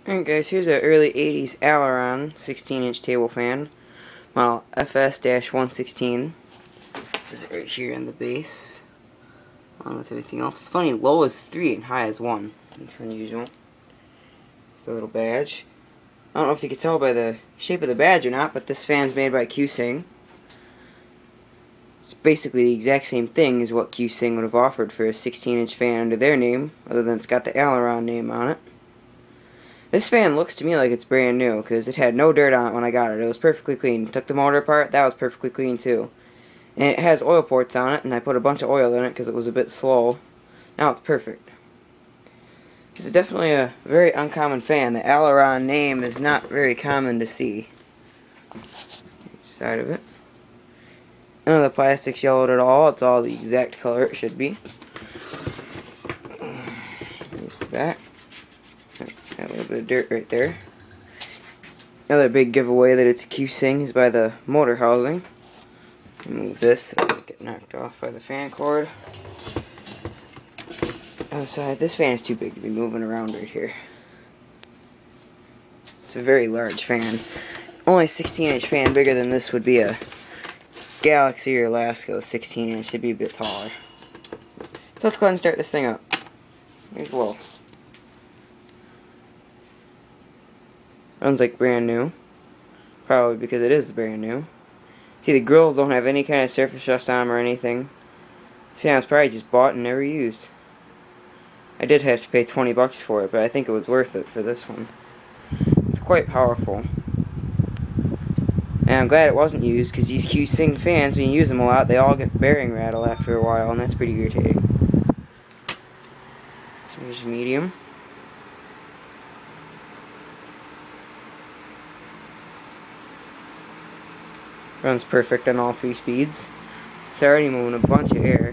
Alright guys, here's an early 80s Alaron 16-inch table fan, model FS-116. This is it right here in the base, along with everything else. It's funny, low is 3 and high is 1. It's unusual. It's a little badge. I don't know if you can tell by the shape of the badge or not, but this fan's made by Q-Sing. It's basically the exact same thing as what Q-Sing would have offered for a 16-inch fan under their name, other than it's got the Alaron name on it. This fan looks to me like it's brand new, because it had no dirt on it when I got it. It was perfectly clean. Took the motor apart, that was perfectly clean too. And it has oil ports on it, and I put a bunch of oil in it because it was a bit slow. Now it's perfect. It's definitely a very uncommon fan. The Alaron name is not very common to see. Side of it. None of the plastic's yellowed at all. It's all the exact color it should be. Here's the back. Got a little bit of dirt right there. Another big giveaway that it's a Q-Sing is by the motor housing. Move this so it doesn't get knocked off by the fan cord. Outside, this fan is too big to be moving around right here. It's a very large fan. Only a 16-inch fan bigger than this would be a Galaxy or Alaska 16-inch. It'd be a bit taller. So let's go ahead and start this thing up. Here's low. Runs like brand new. Probably because it is brand new. See, the grills don't have any kind of surface rust on them or anything. This fan was probably just bought and never used. I did have to pay 20 bucks for it, but I think it was worth it for this one. It's quite powerful. And I'm glad it wasn't used, because these Q-Sing fans, when you use them a lot, they all get bearing rattle after a while, and that's pretty irritating. Here's medium. Runs perfect on all 3 speeds. It's already moving a bunch of air.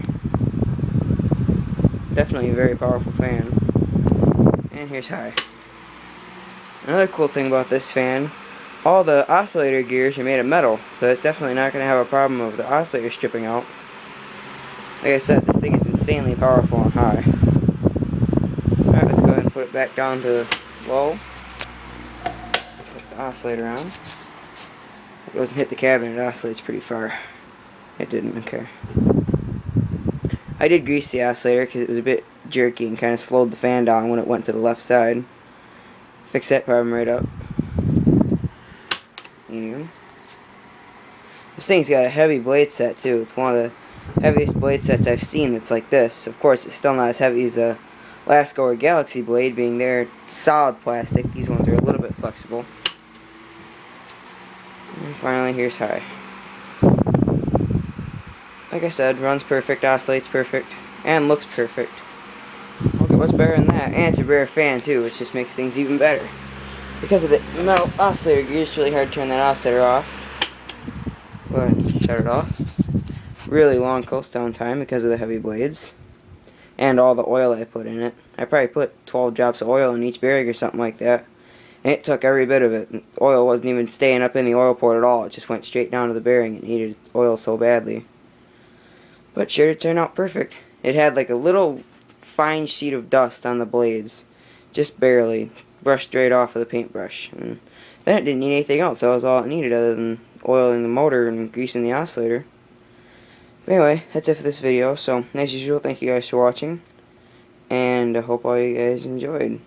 Definitely a very powerful fan. And here's high. Another cool thing about this fan, all the oscillator gears are made of metal, so it's definitely not going to have a problem of the oscillator stripping out. Like I said, this thing is insanely powerful on high. Alright, let's go ahead and put it back down to low. Put the oscillator on. It doesn't hit the cabinet, it oscillates pretty far. It didn't, okay. I did grease the oscillator because it was a bit jerky and kind of slowed the fan down when it went to the left side. Fix that problem right up. Medium. This thing's got a heavy blade set too. It's one of the heaviest blade sets I've seen that's like this. Of course, it's still not as heavy as a Alaska or Galaxy blade, being they're solid plastic. These ones are a little bit flexible. And finally, here's high. Like I said, runs perfect, oscillates perfect, and looks perfect. Okay, what's better than that? And it's a rare fan too, which just makes things even better. Because of the metal oscillator gear, it's really hard to turn that oscillator off. Go ahead and shut it off. Really long coast down time because of the heavy blades. And all the oil I put in it. I probably put 12 drops of oil in each bearing or something like that. And it took every bit of it. The oil wasn't even staying up in the oil port at all. It just went straight down to the bearing. It needed oil so badly. But sure to turn out perfect. It had like a little fine sheet of dust on the blades. Just barely. Brushed straight off with a paintbrush. And then it didn't need anything else. That was all it needed other than oiling the motor and greasing the oscillator. But anyway, that's it for this video. So, as usual, thank you guys for watching. And I hope all you guys enjoyed.